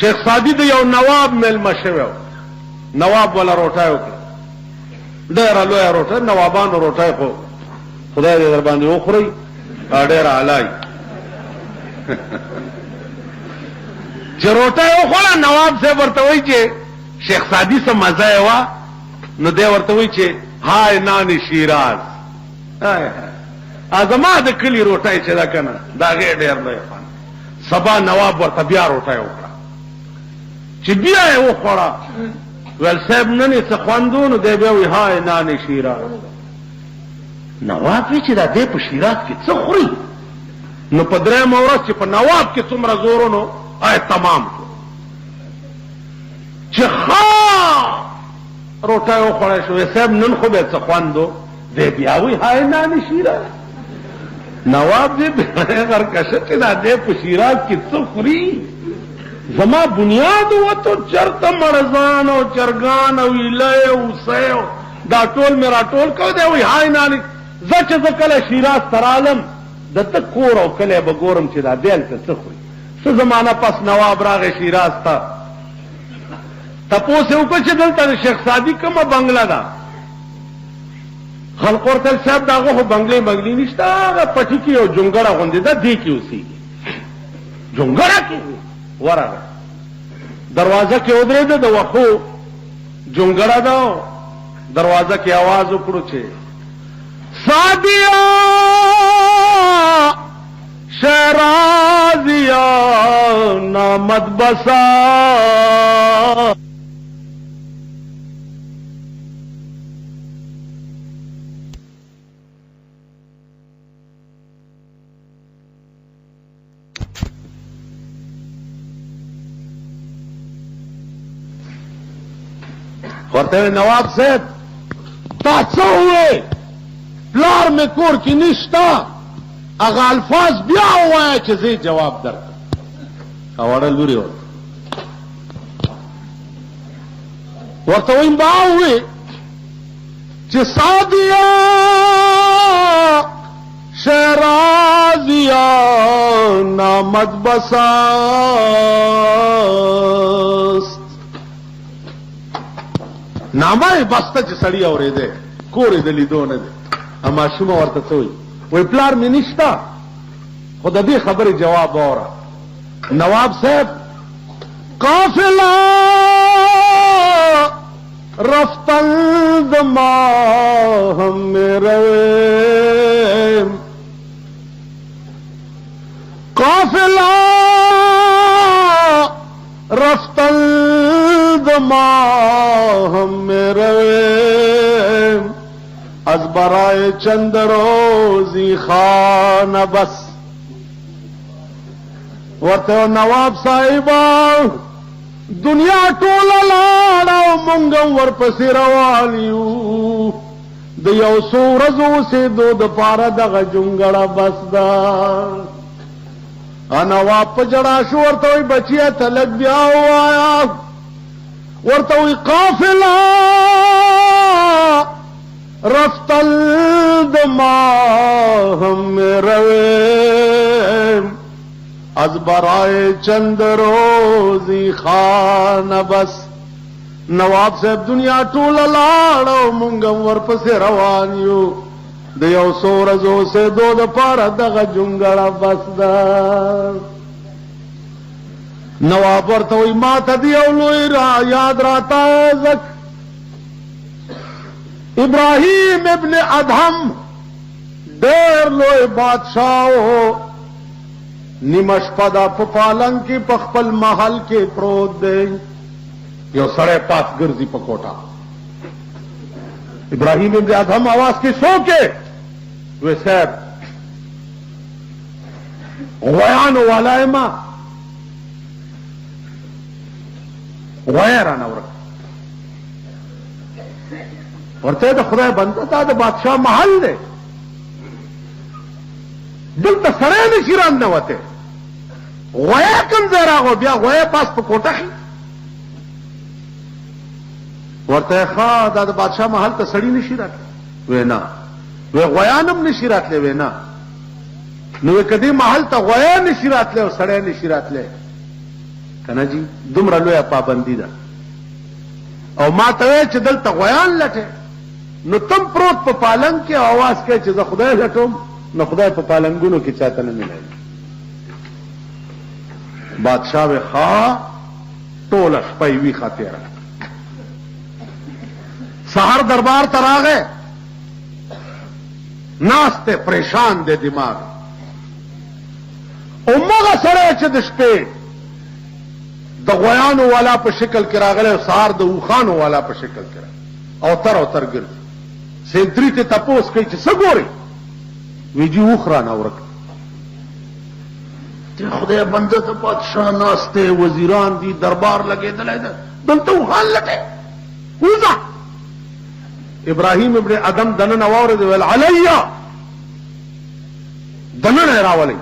شیخ سادی د یو نواب میلمه شوی نواب ولا روټای وکړه ډېره لویه روټه نوابانو روټای خو خدای دې در باندې وخورئ ډېره اعلی چې روټه وخوړه نواب صاحب ورته وایي چې شیخ سادي څه مزه یې وه نو دی ورته وایي چې های نان شیراز زما د کلي روټۍ چې ده که نه د هغې ډېر لوی خوند سبا نواب ورته بیا روټۍ وکړه چې بیا یې وخوړه ویل صاحب نن یې څه خوند و نو دی بیا وایي های نان شیراز نواب وی چې دا دی په شیراز کې څه خوري نو په درېیمه ورځ چې په نواب کې څومره زور نو تمام شو چې روټۍ وخوړی شو صاحب نن خو به څه خوند و دی بیا وایي های نان شیراز نواب دې غرکشه چې دا دی په شیراز کې څه خوري زما بنیاد وته چرته مړزان او چرګان او ایله او اوسۍ دا ټول مې راټول کو دی وایي های نان زه چې زه کله شیراز ته رالم د ته کور او کلی به ګورم چې دا دی هلته څه خوري څه زمانه پس نواب راغی شیراز ته تپوس یې وکړه چې دلته د شیخ سادي کومه بنګله ده خلق ورته ویل صاحب د هغه خو بنګلې نشته هغه پټي کې یو جونګړه غوندې ده دې کې اوسېږي جونګړه کې ورغی دروازه کې ودرېده د وښو جونګړه ده دروازه کې आवाज وکړو چې سادیا شیرازیا نامت بسا ورته نواب صاحب تا څه ووې پلار مې کور کې نشته هغه الفاظ بیا ووایه چې زه جواب درکړم اوړه لورې ورته وایي ما ووې چې سادیا شیرازیا نامت بساست نامه یې بسته چې سړی اورېدی کور یې د لیدو نه دی ماشومه ورته څه وایي وی پلار می نشتا خو د دې خبرې جواب اوره نواب صاحب قافله رفتن د ماهم می رویم قافله رفتن د ماهم می رویم از برای چند روزی خانه بس ورته نواب صاحبا دنیا ټوله لاړه او مونږ ورپسې روان یو د یو څو ورځو اوسېدو دپاره دغه جونګړه بس ده نواب په ژړا شو ورته وایي بچیه ته لږ بیا ووایه ورته وایي قافله رفتل د ماهم رویم از برای چند روزی خانه بس نواب صاحب دنیا ټوله لاړه او مونږ ورپسې روان یو د یو څو ورځو اوسېدو دپاره دغه جونګړه بس ده نواب ورته وایي ما ته د یو لوی یاد راتازه ابراهیم ابن ادهم ډېر لوی بادشاہ و نیمه شپه ده په پالنګ کې په خپل محل کې پروت دی یو سړی پاس ګرځي په کوټه ابراهیم ابن ادهم आवाज کې څوک وی صاحب غویانو والا یم غوی رانه ورک ورته د خدای بنده دا د بادشاہ محل دی دلته سړی نشي راننوتی غوی کوم ځای راغو بیا غوی پاس په کوټه کې ورته ښه دا د بادشاہ محل ته سړی نشي راتلی وی نه وی غویان هم نشي راتلی وی نه نو که دې محل ته غوی نشي راتلی او سړی نشي راتلی کنه جی دومره لویه پابندي ده او ما ته وایي چې دلته غویان لټې نو تم پروت په پالنګ کې اواز کوي چې زه خدای لټوم نو خدای په پالنګونو کې چاته نه ملایي بادشاہ وی خوا ټوله شپه یې ویښه تېره سحر دربار ته راغی ناست دی پریشان دی دماغ همغه سړی چې د شپې د غویانو والا په شکل کې راغلی او سهار د اوښانو والا په شکل کې راغلی او تر ګرځي سینتري ته تپوس کوي چې څه ګورې وی جي اوښ رانه ورک دی خدای بنده ته بادشاه ناست دی وزیران دي دربار لګېدلی ده دلته اوښان لټې وځه ابراهیم ابن ادم دننه واورېد ویل علیا دننه یې راولئ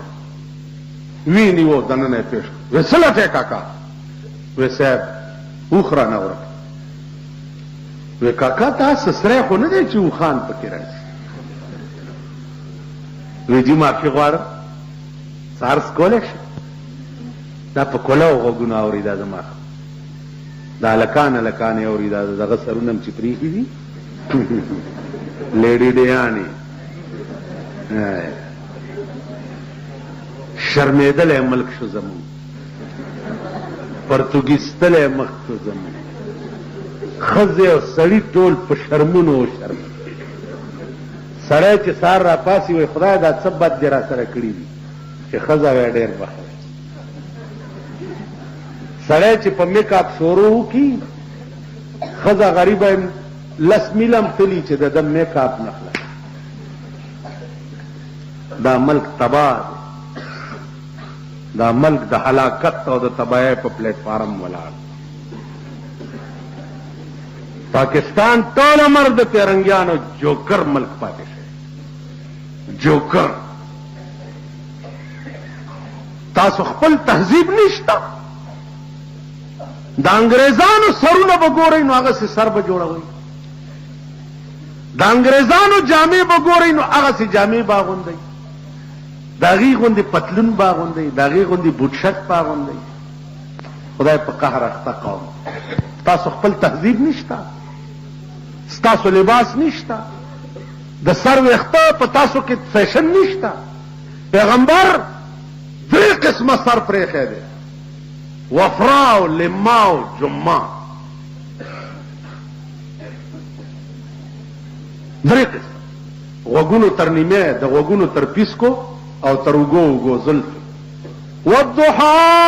وی نیو دننه یې پېښ وی څه لټې کاکا وی صاحب اوښ رانه ورک وی کاکا تا سسری خو نه دی چې اوښان پکې راشي وی جي معافي غواړم سهار سکولی شي دا په کولو غوږونه اوري دا زما دا هلکان هلکانې اوري دا دغه سرونه م چې پرېښي دي لیډي ډیانې شرمېدلی ملک شو زمون پرتګیستلی مخ شو زمون ښځې او سړي ټول په شرمونو و شرم سړی چې سهار را پاسي وایي خدای دا څه بد دې را سره کړي دي چې ښځه وی ډېر بخوي سړی چې په میک اپ شروع وکړي ښځه غریبه لس میلم تلي چې د ده میک اپ نه خلاص دا ملک تباه دی دا ملک د هلاکت او د تباهۍ په پلیټ فارم ولاړ پاکستان ټول عمر د پیرنګیانو جوکر ملک پاتې شوی جوکر تاسو خپل تهذیب نشته د انګریزانو سرونه به ګورئ نو هغسې سر به جوړوئ د انګریزانو جامې به ګورئ نو هغسې جامې به اغوندئ د هغې غوندې پتلون به اغوندئ د هغې غوندې بوټشک به اغوندئ خدای په قهر اخته قوم تاسو خپل تهذیب نشته ستاسو لباس نشته د سر ویښته په تاسو کې فیشن نشته پیغمبر درې قسمه سر پرېښی دی وفرا او لما او جمه درې قسم غوږونو تر نیمه د غوږونو تر پیسکو او تر اوږو اوږو زلفې والضحا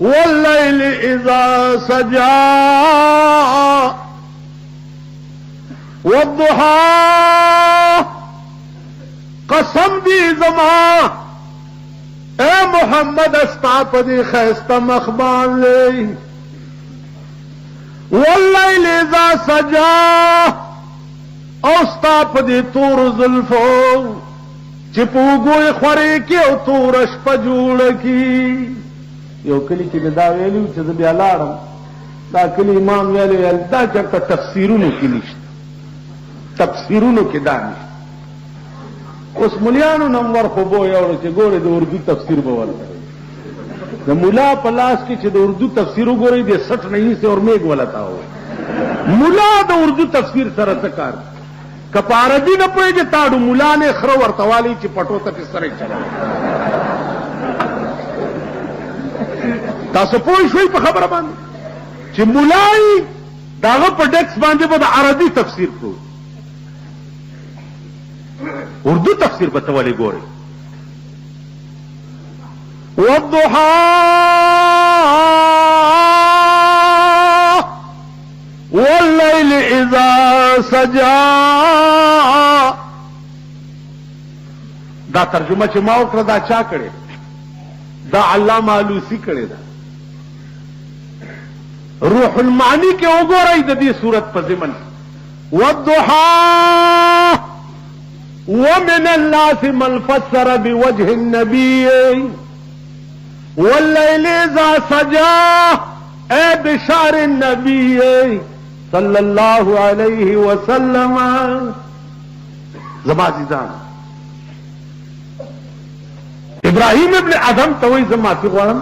واللیل اذا سجا والضحا قسم دی زما اے محمد استا پدی خیستا مخبان لے واللیل اذا سجا اوستا پدی تور زلفو چپوگوی خوری کی او تورش پا جوڑ کی یو کلی کی دا ویلیو چې بیا لاړم دا کلی امام ویلی دا چرته تفسیرونو کې نشته تفسیرونو کې دا نشته اوس ملیانو نمبر خو بو یوړو چې ګورې د اردو تفسیر به ورته د ملا په لاس کې چې د اردو تفسیر وګورئ د 60 نہیں سے اور میګ ولتا ہو ملا د اردو تفسیر سره څه کار که په عربي نه پوهېږي تاړو ملا نه خره ورته والی چې پټو ته پې سره چلوي تاسو پوه شوئ په خبره باندې چې ملای د هغه په ډیکس باندې به د عربي تفسیر کوو اردو تفسیر به ته ولې ګورئ والضحا واللیل اذا سجا دا ترجمه چې ما وکړه دا چا کړې دا علامه علوسی کړې ده روح المعانی کې وګورئ د دې صورت په ضمن والضحا ومن الناس من فسر بوجه النبي والليل اذا سجا اے بشار النبي صلى الله عليه وسلم زما عزیزان ابراهیم ابن ادم ته وایي زه معافي غواړم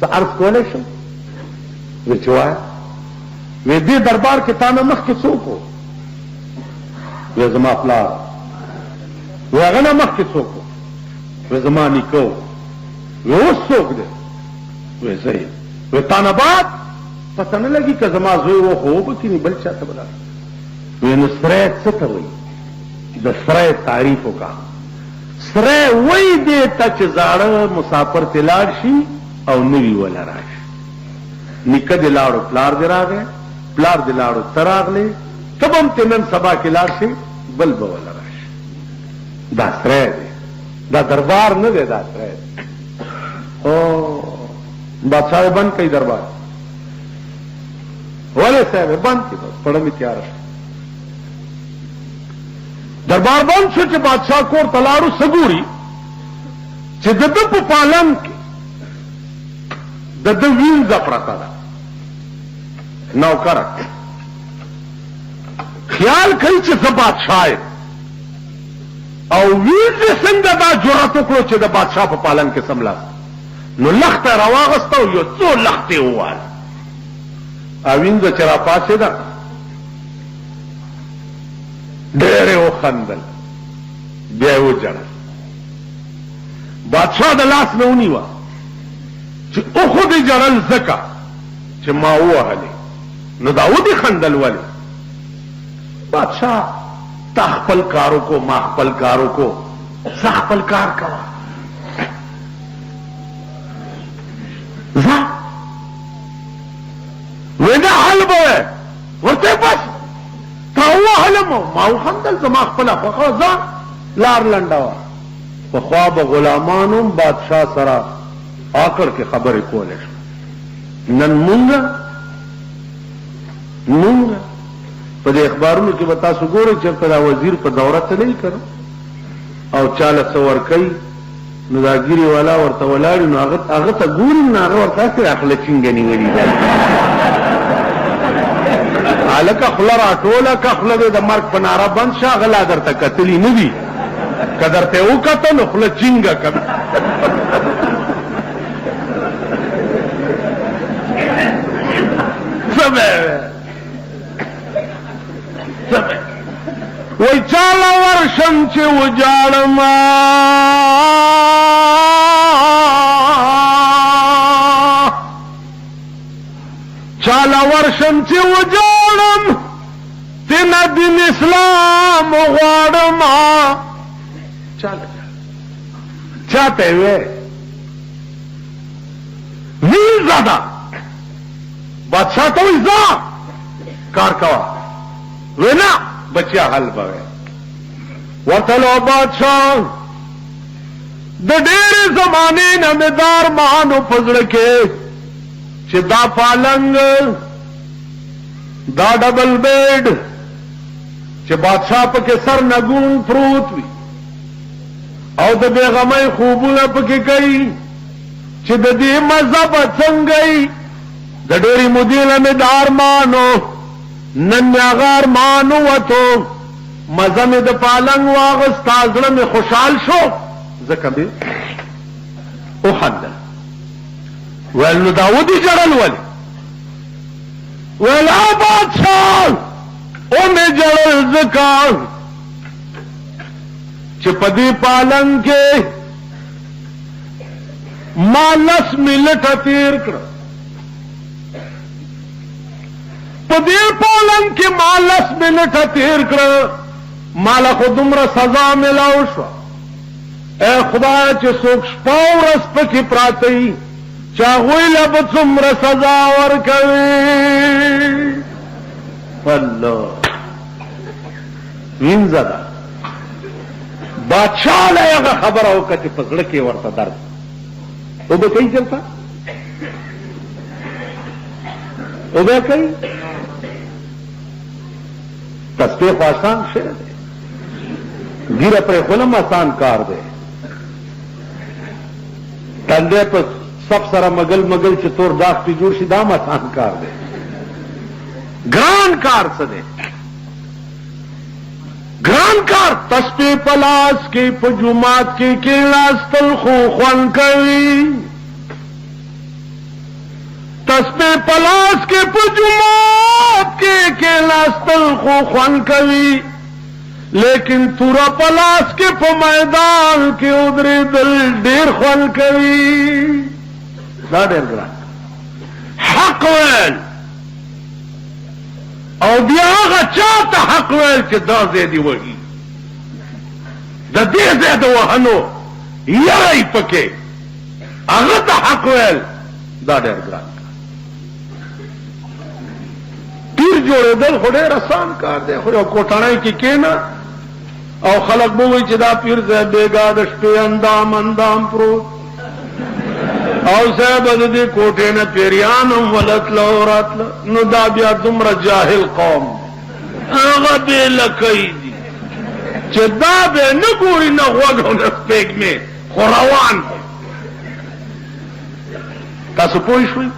څه عرض کولی شم؟ وی چې وایه. وی دې دربار کې تا نه مخکې څوک و؟ وی زما پلار. وی هغه نه مخکې څوک و؟ وی زما نیکه و. وی اوس څوک دی؟ وی زه یم. وی تا نه بعد پته نه لګي که زما زوی و خو وبه کیني بل چا ته به لاړ. وی نو سری څه ته وایي؟ د سری تعریف وکړه. سری وایي دې ته چې زاړه مسافر ته لاړ شي او نوي وله راشي. نیکه دې لاړو پلار دې راغی، پلار دې لاړو ته راغلی، ته به هم ته نن سبا کې لاړ شي بل به وله راشي. دا سری دی، دا دربار نه دی، دا سری دی. او بادشاہ بند کړي دربار. ولې صاحب بند کړي؟ بس پړه مې تیار شو. دربار بند شو چې بادشاہ کور ته لاړو. سګوري چې د ده په پالنګ کې د ده وینځه پرته ده، نوکره. خیال کوي چې زه بادشاہ یم او وینځې څنګه دا جرأت وکړو چې د بادشاہ په پالنګ کې سملاست. نو لخته راواغسته او یو څو لختې ووال. وینځه چې را پاسېده ډېرې وخندل، بیا یې وجړل. بادشاہ د لاس نه ونیوه چې اوخو دې جړل ځکه چې ما ووهلې. نو دا ودې خندل ولې؟ بادشاہ تا خپل کارو کو، ما خپل کارو کو، زه خپل کار کوه. زه وینا حل به ورته بس تا ووهلم ما وخندل، زما خپله خوښه زه لار لنډوه. پخوا به غلامانو بادشاہ سره آکړ کې خبرې کولې شو. نن مونږه په دې اخبارونو کې به تاسو ګورئ چېرته دا وزیر په دوره تللی که او چاله څه ورکوي نو دا ګیرې والا ورته ولاړي نو هغه ته ګوري نو هغه ورته هسې اخله چینګه نیولي ده. هلکه خوله راټوله که خوله دې د مرګ په ناره بند شه. هغه لا درته کتلي نه دي، که درته یې وکته نو خوله چینګه که وی چاله ورشم چې وجاړم چاله ورشم چې وجاړم تینا دین اسلام غواړم. چاته وی وینځه ده بادشاہ ته وی ځه کار کوه. وینا بچیا حل به ورته لو بادشاہ د ډېرې زمانې نه مې دا ارمان و په زړه کې چې دا پالنګ دا ډبل بیډ چې بادشاہ پکې سر نګون پروت وي او د بېغمۍ خوبونه پکې کوي چې د دې مزه به څنګه وي. د ډېرې مودې نه مې دا ارمان و، نن مې هغه ارمان ووتو، مزه مې د پالنګ واغستا، زړه مې خوشحال شو، ځکه مې وخندل. ویل نو دا ودې جړل ولې؟ ویل بادشاہ ومې جړل ځکه چې په دې پالنګ کې ما 10 منټه تیر کړه. په دې پالنګ کې ما 10 منټه تیر کړه، ماله خو دومره سزا ملاو شوه. اے خدای چې څوک شپه ورځ پکې پراته وي چې هغوی له به څومره سزا ورکوي. الله وینځه ده. بادشاہ له هغه خبره وکړه چې په زړه کې ورته درد او به کوي چېرته او به کوي. تسبیح خو آسان شی دی، ګیره پرېښودل هم آسان کار دی. تندی په صف سره مګل چې تور داغ پې جوړ شي دا هم آسان کار دی. ګران کار څه دی؟ ګران کار تسبیح پلاس کې په جمعات کې کېناستل خو خوند کوي تسبیح پلاس کې په جمعات کې کېناستل خو خوند کوي لیکن تورا پلاس کې په میدان کې ودرېدل ډېر خوند کوي دا ډېر ګران حق ویل او بیا هغه چاته حق ویل چې دا ځای دی وهي د دې ځای د وهنو یری پکې هغه ته حق ویل دا ډېر ګران پیر جوړېدل خو ډېر آسان کار دی خو یو کوټنۍ کې کېنه او خلق به وایي چې دا پیر صاحب بېګا د شپې اندام پروت او صاحب د دې کوټې نه پیریان هم ولتله او راتله نو دا بیا دومره جاهل قوم هغه بې لکۍ دي چې دا به نه ګوري نه غوږ او نه سپېږمې خو روان تاسو پوه شوئ